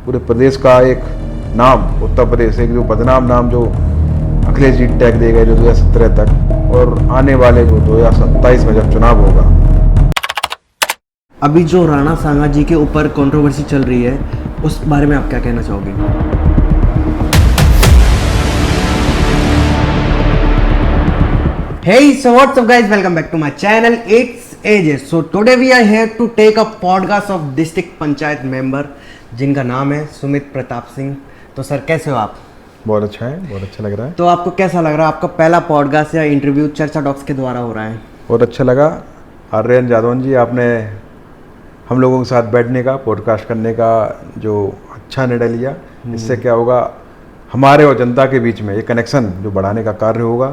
पूरे प्रदेश का एक नाम, उत्तर प्रदेश एक जो बदनाम नाम जो अखिलेश जी टैग दे गए जो 2017 तक, और आने वाले जो 2027 में जब चुनाव होगा। अभी जो राणा सांगा जी के ऊपर कंट्रोवर्सी चल रही है, उस बारे में आप क्या कहना चाहोगे? Hey, so what's up guys, welcome back to my channel, it's AJ. So today we are here to take a podcast of district panchayat member जिनका नाम है सुमित प्रताप सिंह। तो सर कैसे हो आप? बहुत अच्छा है, बहुत अच्छा लग रहा है। तो आपको कैसा लग रहा है, आपका पहला पॉडकास्ट या इंटरव्यू चर्चा टॉक्स के द्वारा हो रहा है? बहुत अच्छा लगा। आर्यन जादवन जी, आपने हम लोगों के साथ बैठने का, पॉडकास्ट करने का जो अच्छा निर्णय लिया, इससे क्या होगा, हमारे और जनता के बीच में एक कनेक्शन जो बढ़ाने का कार्य होगा,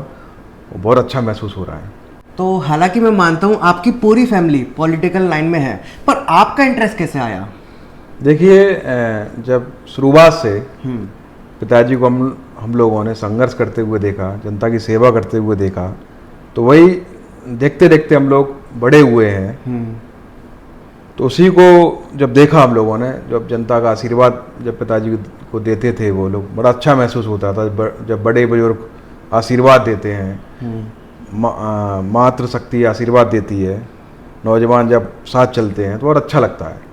वो बहुत अच्छा महसूस हो रहा है। तो हालांकि मैं मानता हूँ आपकी पूरी फैमिली पॉलिटिकल लाइन में है, पर आपका इंटरेस्ट कैसे आया? देखिए, जब शुरुआत से पिताजी को हम लोगों ने संघर्ष करते हुए देखा, जनता की सेवा करते हुए देखा, तो वही देखते देखते हम लोग बड़े हुए हैं। तो उसी को जब देखा हम लोगों ने, जब जनता का आशीर्वाद जब पिताजी को देते थे वो लोग, बड़ा अच्छा महसूस होता था। जब बड़े बुजुर्ग आशीर्वाद देते हैं, मातृ शक्ति आशीर्वाद देती है, नौजवान जब साथ चलते हैं तो बहुत अच्छा लगता है।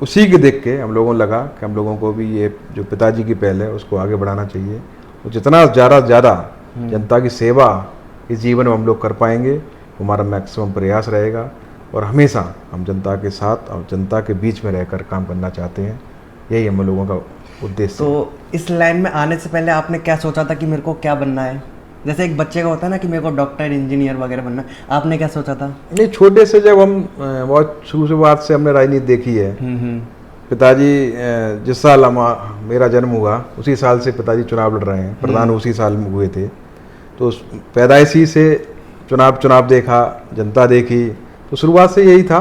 उसी के देख के हम लोगों को लगा कि हम लोगों को भी ये जो पिताजी की पहल है उसको आगे बढ़ाना चाहिए, और जितना ज़्यादा जनता की सेवा इस जीवन में हम लोग कर पाएंगे, हमारा मैक्सिमम प्रयास रहेगा। और हमेशा हम जनता के साथ और जनता के बीच में रहकर काम करना चाहते हैं, यही हम लोगों का उद्देश्य। तो इस लाइन में आने से पहले आपने क्या सोचा था कि मेरे को क्या बनना है? जैसे एक बच्चे का होता है ना कि मेरे को डॉक्टर, इंजीनियर वगैरह बनना है, आपने क्या सोचा था? नहीं, छोटे से जब हम बहुत शुरुआत से हमने राजनीति देखी है। पिताजी जिस साल मेरा जन्म हुआ उसी साल से पिताजी चुनाव लड़ रहे हैं, प्रधान उसी साल में हुए थे। तो पैदाइशी से चुनाव देखा, जनता देखी, तो शुरुआत से यही था,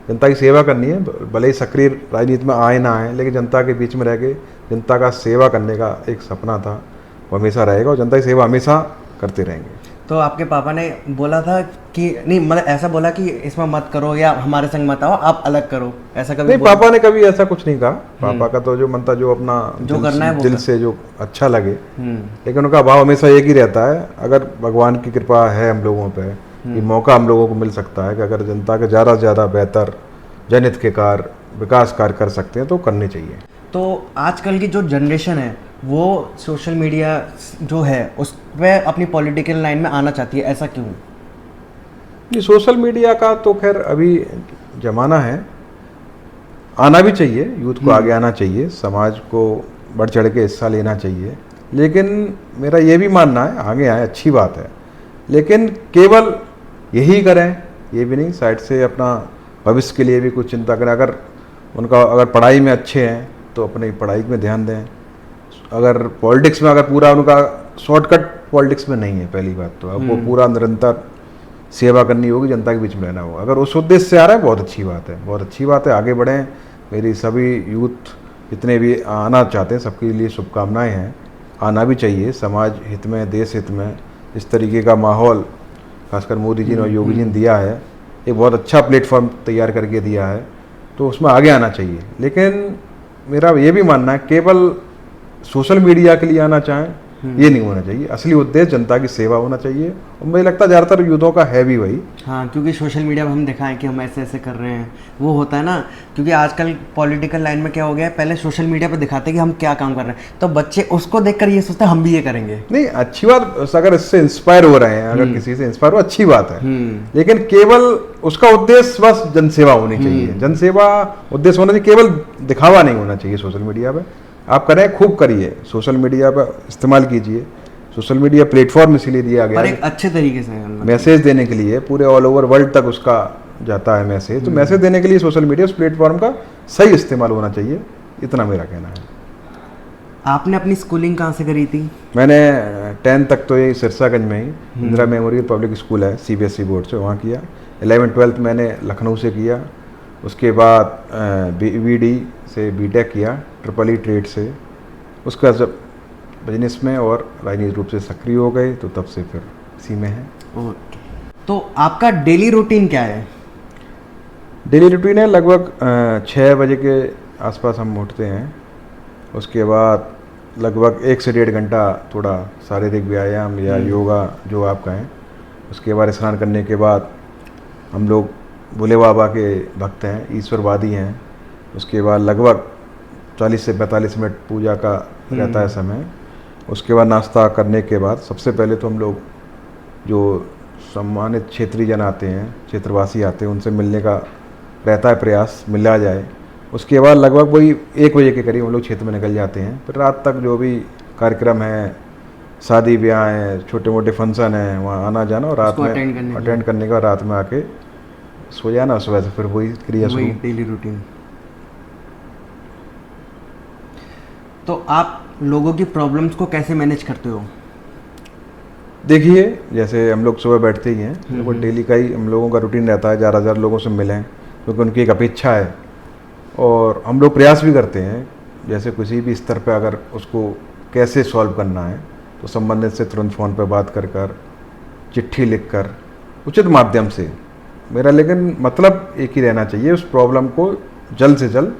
जनता की सेवा करनी है। भले ही सक्रिय राजनीति में आए ना आए, लेकिन जनता के बीच में रह के जनता का सेवा करने का एक सपना था, वो हमेशा रहेगा, और जनता की सेवा हमेशा करते रहेंगे। तो आपके पापा ने बोला था कि नहीं, मतलब ऐसा बोला कि इसमें मत करो या हमारे संग मत आओ, आप अलग करो, ऐसा कभी? नहीं, पापा ने कभी ऐसा कुछ नहीं कहा। पापा का तो जो मन था, जो अपना जो करना है दिल से जो अच्छा लगे, लेकिन उनका भाव हमेशा एक ही रहता है, अगर भगवान की कृपा है हम लोगों पे, ये मौका हम लोगों को मिल सकता है कि अगर जनता के ज़्यादा से ज़्यादा बेहतर जनहित के कार्य, विकास कार्य कर सकते हैं तो करने चाहिए। तो आजकल की जो जनरेशन है वो सोशल मीडिया जो है उस पर अपनी पॉलिटिकल लाइन में आना चाहती है, ऐसा क्यों? ये सोशल मीडिया का तो खैर अभी ज़माना है, आना भी चाहिए, यूथ को आगे आना चाहिए, समाज को बढ़ चढ़ के हिस्सा लेना चाहिए। लेकिन मेरा ये भी मानना है, आगे आए अच्छी बात है, लेकिन केवल यही करें ये भी नहीं, साइड से अपना भविष्य के लिए भी कुछ चिंता करें। अगर पढ़ाई में अच्छे हैं तो अपनी पढ़ाई में ध्यान दें। अगर पॉलिटिक्स में अगर पूरा उनका शॉर्टकट पॉलिटिक्स में नहीं है, पहली बात तो अब वो पूरा निरंतर सेवा करनी होगी, जनता के बीच में रहना होगा। अगर उस उद्देश्य से आ रहा है, बहुत अच्छी बात है, बहुत अच्छी बात है, आगे बढ़ें। मेरी सभी यूथ जितने भी आना चाहते हैं सबके लिए शुभकामनाएं हैं, आना भी चाहिए। समाज हित में, देश हित में इस तरीके का माहौल खासकर मोदी जी ने और योगी जी ने दिया है, एक बहुत अच्छा प्लेटफॉर्म तैयार करके दिया है, तो उसमें आगे आना चाहिए। लेकिन मेरा ये भी मानना है, केवल सोशल मीडिया के लिए आना चाहें ये नहीं होना चाहिए, असली उद्देश्य जनता की सेवा होना चाहिए, और मुझे लगता है ज़्यादातर युद्धों का है भी वही। हाँ, क्योंकि सोशल मीडिया पर हम दिखाएं कि हम ऐसे ऐसे कर रहे हैं, वो होता है ना। क्योंकि आजकल पॉलिटिकल लाइन में क्या हो गया है, पहले सोशल मीडिया पर दिखाते हैं कि हम क्या काम कर रहे हैं, तो बच्चे उसको देखकर ये सोचते हैं हम भी ये करेंगे। नहीं, अच्छी बात, अगर इससे इंस्पायर हो रहे हैं, अगर किसी से इंस्पायर हो, अच्छी बात है, लेकिन केवल उसका उद्देश्य बस जनसेवा होनी चाहिए। जनसेवा उद्देश्य होना चाहिए, केवल दिखावा नहीं होना चाहिए। सोशल मीडिया पे आप करें, खूब करिए, सोशल मीडिया पर इस्तेमाल कीजिए। सोशल मीडिया प्लेटफॉर्म इसीलिए दिया गया है एक अच्छे तरीके से मैसेज देने के लिए, पूरे ऑल ओवर वर्ल्ड तक उसका जाता है मैसेज, तो मैसेज देने के लिए सोशल मीडिया उस प्लेटफॉर्म का सही इस्तेमाल होना चाहिए, इतना मेरा कहना है। आपने अपनी स्कूलिंग कहाँ से करी थी? मैंने 10th तक तो ये सिरसागंज में ही इंदिरा मेमोरियल पब्लिक स्कूल है, CBSE बोर्ड से, वहाँ किया। 11th-12th मैंने लखनऊ से किया। उसके बाद BVD से BTech किया, EEE ट्रेड से। उसका जब बिजनेस में और राजनीतिक रूप से सक्रिय हो गए तो तब से फिर इसी में है। ओके, तो आपका डेली रूटीन क्या है? डेली रूटीन है, लगभग 6 बजे के आसपास हम उठते हैं, उसके बाद लगभग 1 से 1.5 घंटा थोड़ा शारीरिक व्यायाम या योगा जो आप कहें। उसके बाद स्नान करने के बाद हम लोग भोले बाबा के भक्त हैं, ईश्वरवादी हैं। उसके बाद लगभग 40 से 45 मिनट पूजा का रहता है समय। उसके बाद नाश्ता करने के बाद सबसे पहले तो हम लोग जो सम्मानित क्षेत्रीय जन आते हैं, क्षेत्रवासी आते हैं, उनसे मिलने का रहता है प्रयास, मिला जाए। उसके बाद लगभग वही 1 बजे के करीब हम लोग क्षेत्र में निकल जाते हैं। फिर रात तक जो भी कार्यक्रम है, शादी ब्याह हैं, छोटे मोटे फंक्शन हैं, वहाँ आना जाना और रात में अटेंड करने के बाद रात में आके सो जाना। सुबह से फिर वही क्रिया शुरू, डेली रूटीन। तो आप लोगों की प्रॉब्लम्स को कैसे मैनेज करते हो? देखिए, जैसे हम लोग सुबह बैठते ही हैं, तो डेली का ही हम लोगों का रूटीन रहता है, ज़्यादा लोगों से मिलें, क्योंकि उनकी एक अपेक्षा है। और हम लोग प्रयास भी करते हैं, जैसे किसी भी स्तर पर अगर उसको कैसे सॉल्व करना है तो संबंधित से तुरंत फ़ोन पर बात कर चिट्ठी लिख कर उचित माध्यम से, मेरा लेकिन मतलब एक ही रहना चाहिए, उस प्रॉब्लम को जल्द से जल्द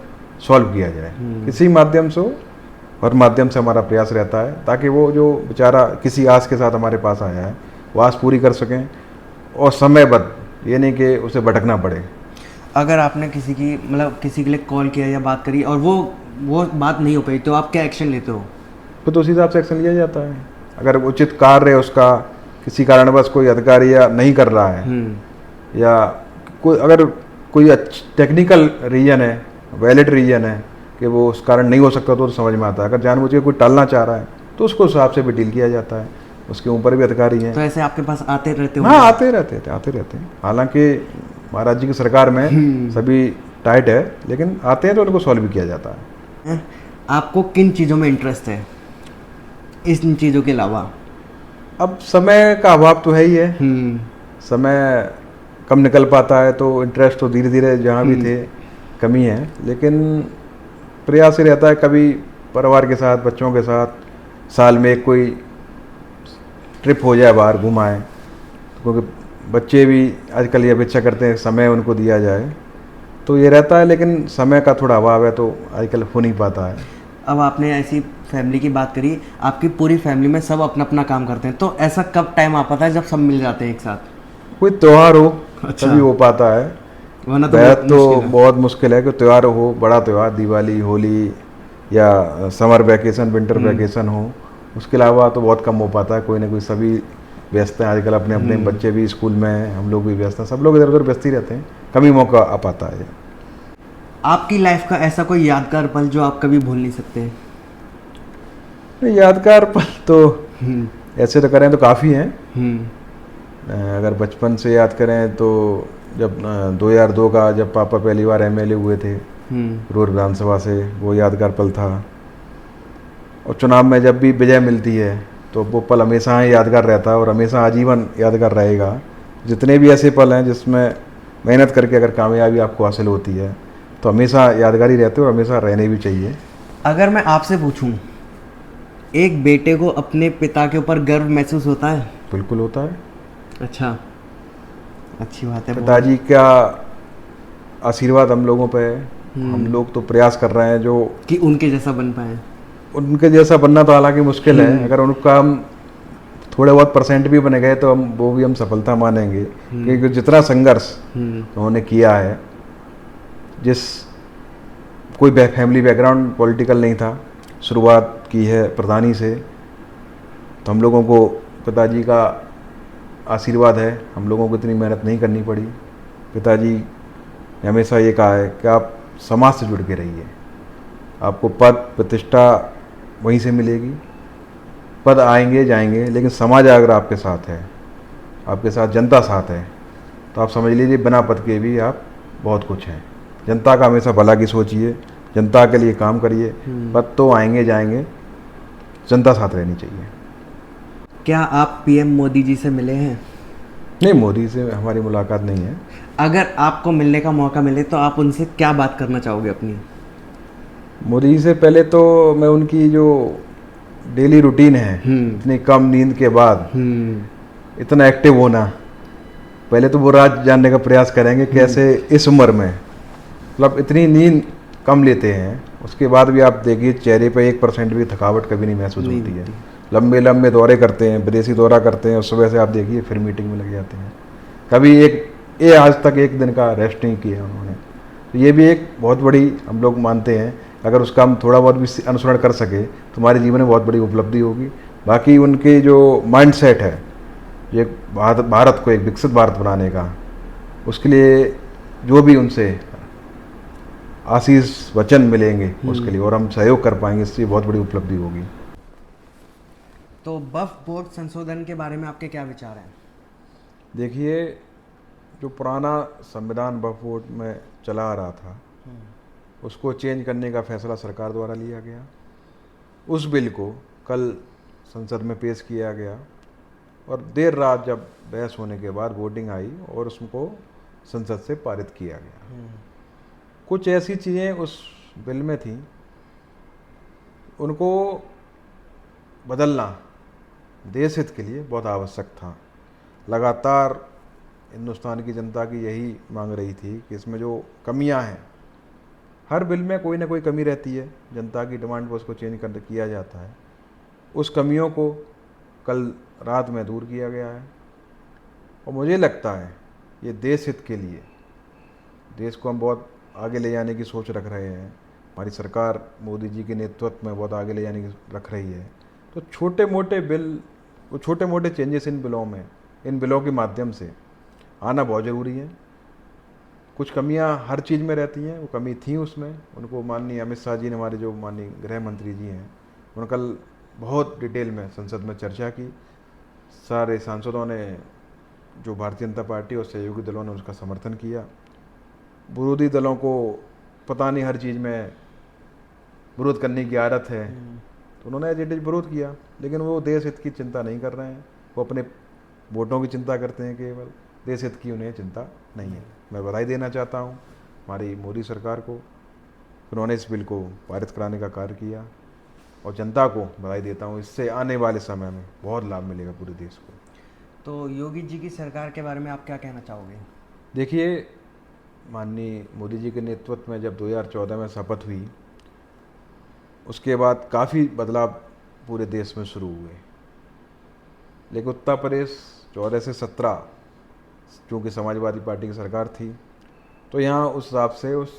सॉल्व किया जाए। किसी माध्यम से हो, और माध्यम से हमारा प्रयास रहता है, ताकि वो जो बेचारा किसी आस के साथ हमारे पास आया है वो आस पूरी कर सकें, और समयबद्ध, ये नहीं कि उसे भटकना पड़े। अगर आपने किसी की मतलब किसी के लिए कॉल किया या बात करी और वो बात नहीं हो पाई, तो आप क्या एक्शन लेते हो? तो उसी हिसाब से एक्शन लिया जाता है। अगर उचित कार्य है उसका, किसी कारणवश कोई अधिकारी या नहीं कर रहा है, या कोई अगर कोई टेक्निकल रीजन है, वैलिड रीजन है कि वो उस कारण नहीं हो सकता, तो समझ में आता है। अगर जानबूझ के कोई टालना चाह रहा है तो उसको उस हिसाब से भी डील किया जाता है, उसके ऊपर भी अधिकारी हैं। तो ऐसे आपके पास आते रहते हो? हाँ, आते रहते हैं। हालांकि महाराज जी की सरकार में सभी टाइट है, लेकिन आते हैं तो उनको सॉल्व भी किया जाता है। आपको किन चीज़ों में इंटरेस्ट है इन चीज़ों के अलावा? अब समय का अभाव तो है ही है, समय कम निकल पाता है, तो इंटरेस्ट तो धीरे धीरे जहाँ भी थे कमी है, लेकिन प्रयास ही रहता है कभी परिवार के साथ, बच्चों के साथ साल में एक कोई ट्रिप हो जाए, बाहर घुमाएं, क्योंकि बच्चे भी आजकल ये अपेक्षा करते हैं समय उनको दिया जाए, तो ये रहता है। लेकिन समय का थोड़ा अभाव है, तो आजकल हो नहीं पाता है। अब आपने ऐसी फैमिली की बात करी, आपकी पूरी फैमिली में सब अपना अपना काम करते हैं, तो ऐसा कब टाइम आ पाता है जब सब मिल जाते हैं एक साथ? कोई त्यौहार हो अच्छा। तभी हो पाता है, वरना तो बहुत मुश्किल है कि त्यौहार हो, बड़ा त्यौहार, दिवाली, होली या समर वैकेशन, विंटर वैकेशन हो, उसके अलावा तो बहुत कम हो पाता है। कोई ना कोई, सभी व्यस्त हैं आजकल, अपने अपने बच्चे भी स्कूल में हैं, हम लोग भी व्यस्त हैं, सब लोग इधर उधर व्यस्त ही रहते हैं, कम ही मौका आ पाता है। आपकी लाइफ का ऐसा कोई यादगार पल जो आप कभी भूल नहीं सकते? यादगार पल तो ऐसे तो करें तो काफ़ी हैं। अगर बचपन से याद करें तो जब 2002 का जब पापा पहली बार एमएलए हुए थे रोड विधानसभा से, वो यादगार पल था। और चुनाव में जब भी विजय मिलती है तो वो पल हमेशा ही यादगार रहता है, और हमेशा आजीवन यादगार रहेगा। जितने भी ऐसे पल हैं जिसमें मेहनत करके अगर कामयाबी आपको हासिल होती है तो हमेशा यादगार ही रहते हैं, और हमेशा रहने भी चाहिए। अगर मैं आपसे पूछूं, एक बेटे को अपने पिता के ऊपर गर्व महसूस होता है? बिल्कुल होता है। अच्छा, अच्छी बात है। पिताजी का आशीर्वाद हम लोगों पे है, हम लोग तो प्रयास कर रहे हैं जो कि उनके जैसा बन पाए। उनके जैसा बनना तो हालांकि मुश्किल है, अगर उनका हम थोड़े बहुत % भी बने गए तो हम सफलता मानेंगे, क्योंकि जितना संघर्ष उन्होंने किया है, जिस कोई फैमिली बैकग्राउंड पॉलिटिकल नहीं था, शुरुआत की है प्रधानी से, तो हम लोगों को पिताजी का आशीर्वाद है, हम लोगों को इतनी मेहनत नहीं करनी पड़ी। पिताजी ने हमेशा ये कहा है कि आप समाज से जुड़ के रहिए, आपको पद प्रतिष्ठा वहीं से मिलेगी, पद आएंगे जाएंगे, लेकिन समाज अगर आपके साथ है, आपके साथ जनता साथ है, तो आप समझ लीजिए बिना पद के भी आप बहुत कुछ हैं। जनता का हमेशा भला की सोचिए, जनता के लिए काम करिए, पद तो आएंगे जाएंगे, जनता साथ रहनी चाहिए। क्या आप पीएम मोदी जी से मिले हैं? नहीं, मोदी से हमारी मुलाकात नहीं है। अगर आपको मिलने का मौका मिले तो आप उनसे क्या बात करना चाहोगे अपनी? मोदी जी से पहले तो मैं उनकी जो डेली रूटीन है, इतनी कम नींद के बाद इतना एक्टिव होना, पहले तो वो राज जानने का प्रयास करेंगे कैसे इस उम्र में, मतलब इतनी नींद कम लेते हैं, उसके बाद भी आप देखिए चेहरे पे 1% भी थकावट कभी नहीं महसूस नहीं होती है। लंबे लंबे दौरे करते हैं, विदेशी दौरा करते हैं, और सुबह से आप देखिए फिर मीटिंग में लग जाते हैं। कभी ये आज तक एक दिन का रेस्ट नहीं किया उन्होंने। तो ये भी एक बहुत बड़ी हम लोग मानते हैं, अगर उसका हम थोड़ा बहुत भी अनुसरण कर सके तो हमारे जीवन में बहुत बड़ी उपलब्धि होगी। बाकी उनके जो माइंडसेट है, ये भारत को एक विकसित भारत बनाने का, उसके लिए जो भी उनसे आशीष वचन मिलेंगे उसके लिए, और हम सहयोग कर पाएंगे, इससे बहुत बड़ी उपलब्धि होगी। तो वक्फ बोर्ड संशोधन के बारे में आपके क्या विचार हैं? देखिए, जो पुराना संविधान वक्फ बोर्ड में चला आ रहा था, उसको चेंज करने का फैसला सरकार द्वारा लिया गया। उस बिल को कल संसद में पेश किया गया, और देर रात जब बहस होने के बाद वोटिंग आई और उसको संसद से पारित किया गया। कुछ ऐसी चीज़ें उस बिल में थी, उनको बदलना देश हित के लिए बहुत आवश्यक था। लगातार हिंदुस्तान की जनता की यही मांग रही थी कि इसमें जो कमियां हैं, हर बिल में कोई ना कोई कमी रहती है, जनता की डिमांड पर उसको चेंज कर किया जाता है। उस कमियों को कल रात में दूर किया गया है, और मुझे लगता है ये देश हित के लिए, देश को हम बहुत आगे ले जाने की सोच रख रहे हैं। हमारी सरकार मोदी जी के नेतृत्व में बहुत आगे ले जाने की रख रही है। तो छोटे मोटे बिल, वो छोटे मोटे चेंजेस इन बिलों में, इन बिलों के माध्यम से आना बहुत ज़रूरी है। कुछ कमियां हर चीज़ में रहती हैं, वो कमी थी उसमें, उनको माननीय अमित शाह जी ने, हमारे जो माननीय गृह मंत्री जी हैं, उन्होंने कल बहुत डिटेल में संसद में चर्चा की। सारे सांसदों ने, जो भारतीय जनता पार्टी और सहयोगी दलों ने उसका समर्थन किया। विरोधी दलों को पता नहीं हर चीज़ में विरोध करने की आदत है, तो उन्होंने एज इट इज विरोध किया, लेकिन वो देश हित की चिंता नहीं कर रहे हैं। वो अपने वोटों की चिंता करते हैं, केवल देश हित की उन्हें चिंता नहीं है। मैं बधाई देना चाहता हूँ हमारी मोदी सरकार को, उन्होंने इस बिल को पारित कराने का कार्य किया, और जनता को बधाई देता हूँ। इससे आने वाले समय में बहुत लाभ मिलेगा पूरे देश को। तो योगी जी की सरकार के बारे में आप क्या कहना चाहोगे? देखिए, माननीय मोदी जी के नेतृत्व में जब 2014 में शपथ हुई, उसके बाद काफ़ी बदलाव पूरे देश में शुरू हुए। लेकिन उत्तर प्रदेश 14 से 17 चूँकि समाजवादी पार्टी की सरकार थी, तो यहाँ उस हिसाब से उस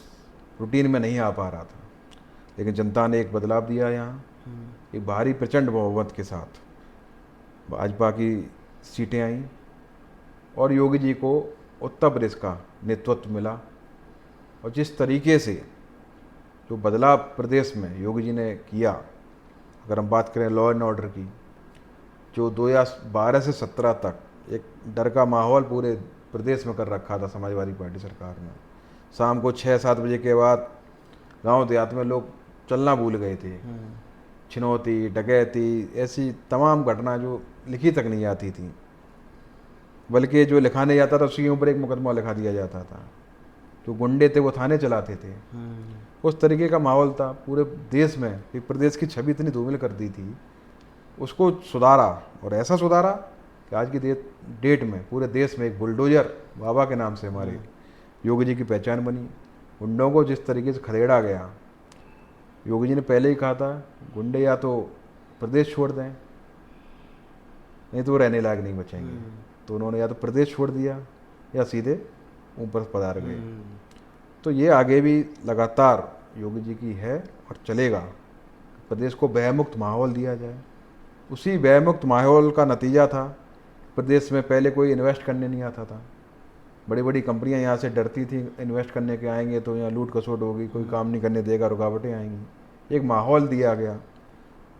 रूटीन में नहीं आ पा रहा था। लेकिन जनता ने एक बदलाव दिया, यहाँ एक भारी प्रचंड बहुमत के साथ भाजपा की सीटें आईं, और योगी जी को उत्तर प्रदेश का नेतृत्व मिला। और जिस तरीके से जो बदलाव प्रदेश में योगी जी ने किया, अगर हम बात करें लॉ एंड ऑर्डर की, जो 2012 से 17 तक एक डर का माहौल पूरे प्रदेश में कर रखा था समाजवादी पार्टी सरकार ने। शाम को 6-7 बजे के बाद गांव देहात में लोग चलना भूल गए थे। छिनौती, डकैती, ऐसी तमाम घटना जो लिखी तक नहीं आती थी, बल्कि जो लिखाने जाता था उसके ऊपर एक मुकदमा लिखा दिया जाता था। जो गुंडे थे वो थाने चलाते थे। उस तरीके का माहौल था पूरे देश में, एक प्रदेश की छवि इतनी धूमिल कर दी थी। उसको सुधारा, और ऐसा सुधारा कि आज की डेट में पूरे देश में एक बुलडोजर बाबा के नाम से हमारे योगी जी की पहचान बनी। गुंडों को जिस तरीके से खदेड़ा गया, योगी जी ने पहले ही कहा था गुंडे या तो प्रदेश छोड़ दें, नहीं तो वो रहने लायक नहीं बचेंगे। तो उन्होंने या तो प्रदेश छोड़ दिया या सीधे ऊपर पधार गए। तो ये आगे भी लगातार योगी जी की है और चलेगा। प्रदेश को भयमुक्त माहौल दिया जाए। उसी भयमुक्त माहौल का नतीजा था, प्रदेश में पहले कोई इन्वेस्ट करने नहीं आता था। बड़ी बड़ी कंपनियां यहाँ से डरती थी, इन्वेस्ट करने के आएंगे तो यहाँ लूट खसोट होगी, कोई काम नहीं करने देगा, रुकावटें आएंगी। एक माहौल दिया गया।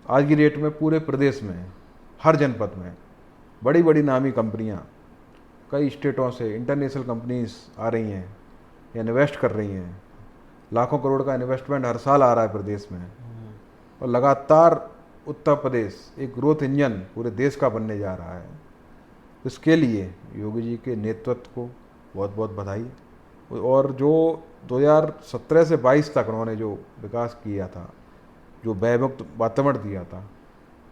आज की डेट में पूरे प्रदेश में हर जनपद में बड़ी बड़ी नामी कंपनियां, कई स्टेटों से इंटरनेशनल कंपनीज आ रही हैं, या इन्वेस्ट कर रही हैं। लाखों करोड़ का इन्वेस्टमेंट हर साल आ रहा है प्रदेश में, और लगातार उत्तर प्रदेश एक ग्रोथ इंजन पूरे देश का बनने जा रहा है। इसके लिए योगी जी के नेतृत्व को बहुत बहुत बधाई। और जो 2017 से 22 तक उन्होंने जो विकास किया था, जो भयमुक्त वातावरण दिया था,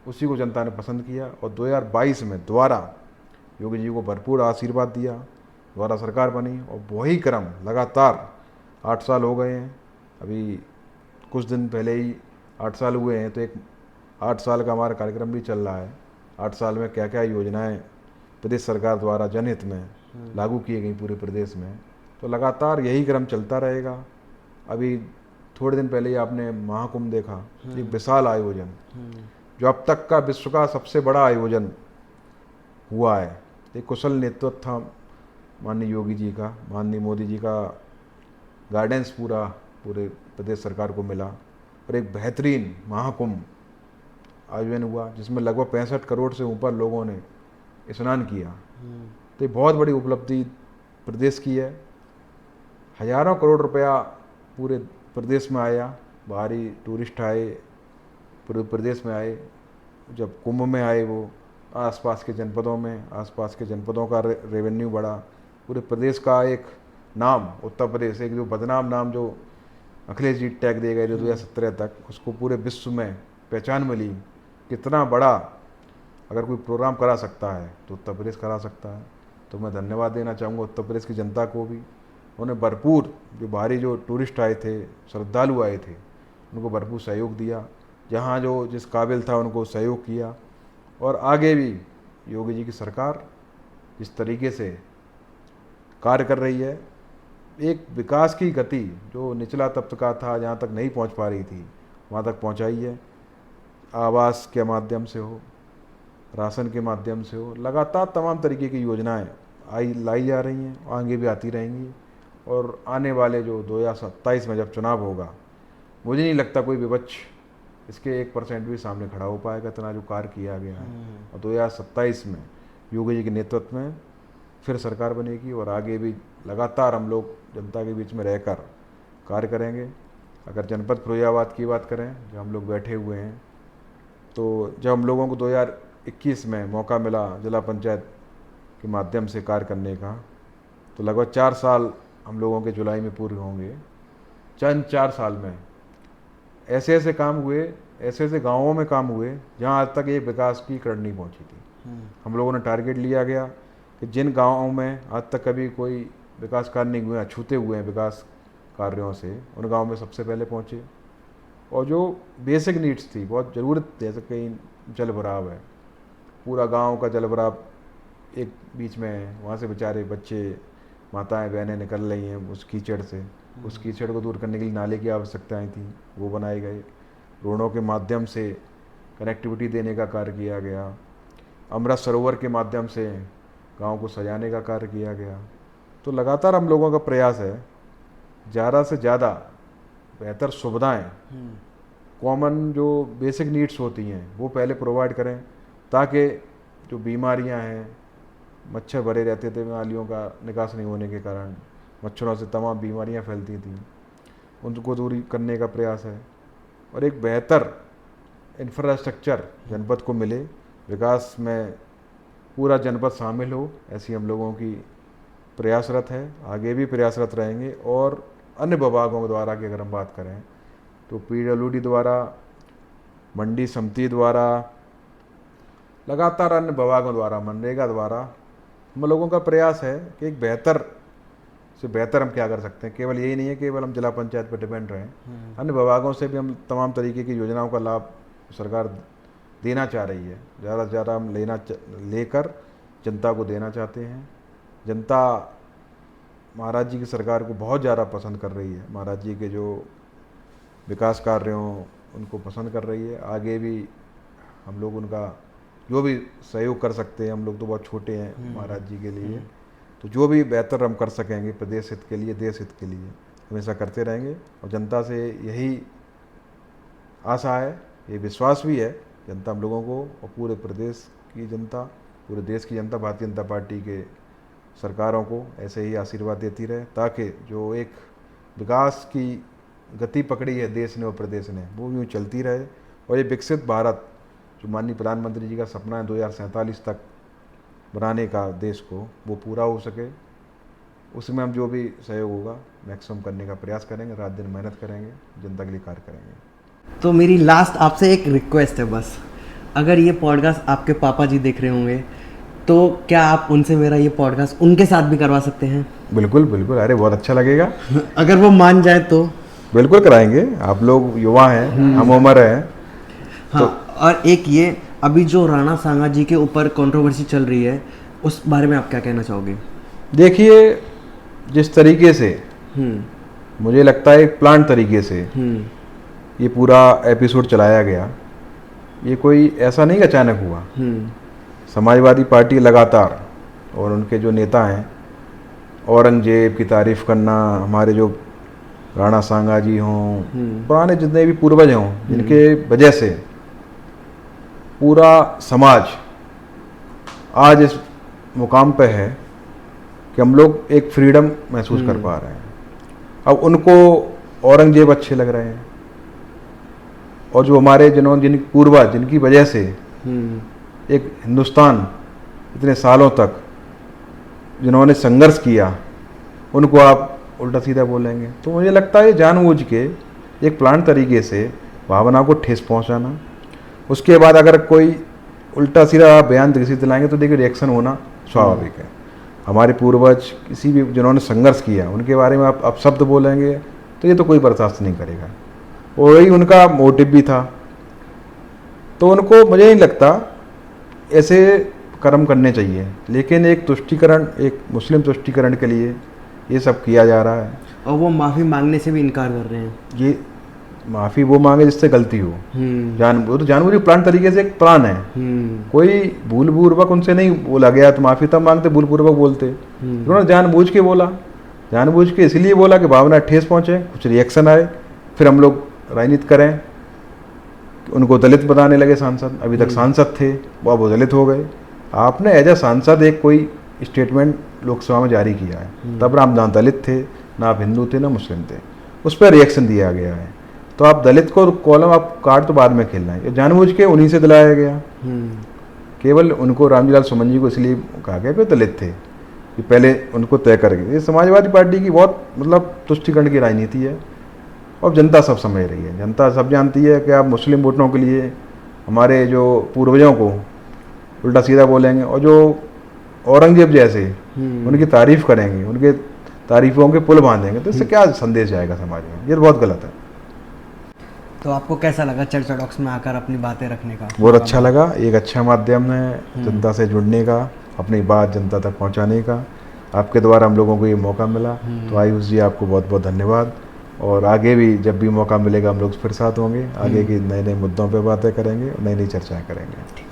उसी को जनता ने पसंद किया। और 2022 में दोबारा योगी जी को भरपूर आशीर्वाद दिया, दोबारा सरकार बनी, और वही क्रम लगातार 8 साल हो गए हैं। अभी कुछ दिन पहले ही 8 साल हुए हैं, तो एक 8 साल का हमारा कार्यक्रम भी चल रहा है। 8 साल में क्या क्या योजनाएं प्रदेश सरकार द्वारा जनहित में लागू की गई पूरे प्रदेश में, तो लगातार यही क्रम चलता रहेगा। अभी थोड़े दिन पहले ही आपने महाकुंभ देखा, एक विशाल आयोजन जो अब तक का विश्व का सबसे बड़ा आयोजन हुआ है। एक कुशल नेतृत्व था माननीय योगी जी का, माननीय मोदी जी का गाइडेंस पूरे प्रदेश सरकार को मिला और एक बेहतरीन महाकुंभ आयोजन हुआ जिसमें लगभग 65 करोड़ से ऊपर लोगों ने स्नान किया। तो ये बहुत बड़ी उपलब्धि प्रदेश की है। हजारों करोड़ रुपया पूरे प्रदेश में आया, बाहरी टूरिस्ट आए, पूरे प्रदेश में आए। जब कुंभ में आए वो आसपास के जनपदों का रेवेन्यू बढ़ा। पूरे प्रदेश का एक नाम, उत्तर प्रदेश, एक जो बदनाम नाम जो अखिलेश जी टैग दिए गए थे 2017 तक, उसको पूरे विश्व में पहचान मिली। कितना बड़ा अगर कोई प्रोग्राम करा सकता है तो उत्तर प्रदेश करा सकता है। तो मैं धन्यवाद देना चाहूँगा उत्तर प्रदेश की जनता को भी। उन्होंने भरपूर, जो बाहरी जो टूरिस्ट आए थे, श्रद्धालु आए थे, उनको भरपूर सहयोग दिया। जहाँ जो जिस काबिल था उनको सहयोग किया। और आगे भी योगी जी की सरकार जिस तरीके से कार्य कर रही है, एक विकास की गति जो निचला तबका था, जहाँ तक नहीं पहुँच पा रही थी, वहाँ तक पहुँचाई है। आवास के माध्यम से हो, राशन के माध्यम से हो, लगातार तमाम तरीके की योजनाएं लाई जा रही हैं, आगे भी आती रहेंगी। और आने वाले जो 2027 में जब चुनाव होगा, मुझे नहीं लगता कोई विपक्ष इसके 1% भी सामने खड़ा हो पाएगा, इतना जो कार्य किया गया है। और 2027 में योगी जी के नेतृत्व में फिर सरकार बनेगी और आगे भी लगातार हम लोग जनता के बीच में रहकर कार्य करेंगे। अगर जनपद फिरोजाबाद की बात करें, जो हम लोग बैठे हुए हैं, तो जब हम लोगों को 2021 में मौका मिला जिला पंचायत के माध्यम से कार्य करने का, तो लगभग 4 साल हम लोगों के जुलाई में पूरे होंगे। चंद 4 साल में ऐसे ऐसे काम हुए, ऐसे ऐसे गाँवों में काम हुए जहाँ आज तक ये विकास की कड़ नहीं पहुँची थी। हम लोगों ने टारगेट लिया गया कि जिन गाँवों में आज तक कभी कोई विकास कार्य नहीं हुए, अछूते हुए हैं विकास कार्यों से, उन गाँव में सबसे पहले पहुँचे। और जो बेसिक नीड्स थी, बहुत ज़रूरत, जैसे कहीं जल भराव है, पूरा गांव का जल भराव एक बीच में है, वहाँ से बेचारे बच्चे, माताएं, बहनें निकल रही हैं उस कीचड़ से। उस कीचड़ को दूर करने के लिए नाले की आवश्यकताएं थी, वो बनाए गए। रोडों के माध्यम से कनेक्टिविटी देने का कार्य किया गया। अमृत सरोवर के माध्यम से गाँव को सजाने का कार्य किया गया। तो लगातार हम लोगों का प्रयास है ज़्यादा से ज़्यादा बेहतर सुविधाएं, कॉमन जो बेसिक नीड्स होती हैं वो पहले प्रोवाइड करें, ताकि जो बीमारियां हैं, मच्छर भरे रहते थे नालियों का निकास नहीं होने के कारण, मच्छरों से तमाम बीमारियां फैलती थी, उनको दूरी करने का प्रयास है। और एक बेहतर इंफ्रास्ट्रक्चर जनपद को मिले, विकास में पूरा जनपद शामिल हो, ऐसी हम लोगों की प्रयासरत है, आगे भी प्रयासरत रहेंगे। और अन्य विभागों द्वारा की अगर हम बात करें तो PWD द्वारा, मंडी समिति द्वारा, लगातार अन्य विभागों द्वारा, मनरेगा द्वारा हम लोगों का प्रयास है कि एक बेहतर से बेहतर हम क्या कर सकते हैं। केवल यही नहीं है केवल हम जिला पंचायत पर डिपेंड रहें, अन्य विभागों से भी हम तमाम तरीके की योजनाओं का लाभ सरकार देना चाह रही है। ज़्यादा से ज़्यादा हम लेकर जनता को देना चाहते हैं। जनता महाराज जी की सरकार को बहुत ज़्यादा पसंद कर रही है। महाराज जी के जो विकास कार्य हों उनको पसंद कर रही है। आगे भी हम लोग उनका जो भी सहयोग कर सकते हैं, हम लोग तो बहुत छोटे हैं महाराज जी के लिए, तो जो भी बेहतर हम कर सकेंगे प्रदेश हित के लिए, देश हित के लिए, हमेशा करते रहेंगे। और जनता से यही आशा है, ये विश्वास भी है जनता हम लोगों को, और पूरे प्रदेश की जनता, पूरे देश की जनता भारतीय जनता पार्टी के सरकारों को ऐसे ही आशीर्वाद देती रहे, ताकि जो एक विकास की गति पकड़ी है देश ने और प्रदेश ने, वो यूँ चलती रहे। और ये विकसित भारत जो माननीय प्रधानमंत्री जी का सपना है 2047 तक बनाने का देश को, वो पूरा हो सके, उसमें हम जो भी सहयोग होगा मैक्सिमम करने का प्रयास करेंगे, रात दिन मेहनत करेंगे, जनता के लिए कार्य करेंगे। तो मेरी लास्ट आपसे एक रिक्वेस्ट है बस, अगर ये पॉडकास्ट आपके पापा जी देख रहे होंगे तो क्या आप उनसे मेरा ये पॉडकास्ट उनके साथ भी करवा सकते हैं? बिल्कुल बिल्कुल, अरे बहुत अच्छा लगेगा। अगर वो मान जाए तो? बिल्कुल कराएंगे। आप लोग युवा हैं, हम उम्र हैं। हाँ, और एक ये अभी जो राणा सांगा जी के ऊपर कंट्रोवर्सी चल रही है, उस बारे में आप क्या कहना चाहोगे? देखिए, जिस तरीके से हम्म मुझे लगता है एक प्लान तरीके से हम्म ये पूरा एपिसोड चलाया गया, ये कोई ऐसा नहीं कि अचानक हुआ। हम्म समाजवादी पार्टी लगातार, और उनके जो नेता हैं, औरंगजेब की तारीफ करना, हमारे जो राणा सांगा जी हों, पुराने जितने भी पूर्वज हों, जिनके वजह से पूरा समाज आज इस मुकाम पे है कि हम लोग एक फ्रीडम महसूस कर पा रहे हैं। अब उनको औरंगजेब अच्छे लग रहे हैं, और जो हमारे जिन पूर्वज जिनकी वजह से एक हिंदुस्तान इतने सालों तक जिन्होंने संघर्ष किया, उनको आप उल्टा सीधा बोलेंगे। तो मुझे लगता है जानबूझ के एक प्लान तरीके से भावना को ठेस पहुंचाना। उसके बाद अगर कोई उल्टा सीधा बयान किसी दिलाएंगे तो देखिए रिएक्शन होना स्वाभाविक है। हमारे पूर्वज किसी भी जिन्होंने संघर्ष किया उनके बारे में आप अपशब्द बोलेंगे तो ये तो कोई बर्दाश्त नहीं करेगा। और वही उनका मोटिव भी था। तो उनको मुझे नहीं लगता ऐसे कर्म करने चाहिए, लेकिन एक तुष्टीकरण, एक मुस्लिम तुष्टीकरण के लिए ये सब किया जा रहा है। और वो माफ़ी मांगने से भी इनकार कर रहे हैं। ये माफ़ी वो मांगे जिससे गलती हो। वो तो जानबूझ प्लान तरीके से एक प्लान है। कोई भूलपूर्वक उनसे नहीं बोला गया, तो माफ़ी तब मांगते भूलपूर्वक बोलते। उन्होंने जानबूझ के बोला, जानबूझ के इसलिए बोला कि भावना ठेस पहुँचे, कुछ रिएक्शन आए, फिर हम लोग राजनीति करें। उनको दलित बनाने लगे सांसद, अभी तक सांसद थे वो अब दलित हो गए। आपने एज ए सांसद एक कोई स्टेटमेंट लोकसभा में जारी किया है, तब आप ना दलित थे, ना आप हिंदू थे, ना मुस्लिम थे, उस पर रिएक्शन दिया गया है। तो आप दलित को कॉलम आप कार्ड तो बाद में खेलना है, जानबूझ के उन्हीं से दिलाया गया। केवल उनको रामजीलाल सुमन जी को इसलिए कहा गया कि दलित थे, कि पहले उनको तय कर गए। ये समाजवादी पार्टी की बहुत मतलब तुष्टीकरण की राजनीति है, और जनता सब समझ रही है। जनता सब जानती है कि आप मुस्लिम वोटरों के लिए हमारे जो पूर्वजों को उल्टा सीधा बोलेंगे, और जो औरंगजेब जैसे उनकी तारीफ करेंगे, उनके तारीफों के पुल बांधेंगे, तो इससे क्या संदेश जाएगा समाज में? ये तो बहुत गलत है। तो आपको कैसा लगा चर्चा टॉक्स में आकर अपनी बातें रखने का? बहुत अच्छा लगा। एक अच्छा माध्यम है जनता से जुड़ने का, अपनी बात जनता तक पहुंचाने का। आपके द्वारा हम लोगों को ये मौका मिला, तो आयुष जी आपको बहुत बहुत धन्यवाद। और आगे भी जब भी मौका मिलेगा हम लोग फिर साथ होंगे, आगे की नए नए मुद्दों पर बातें करेंगे, नई नई चर्चाएँ करेंगे।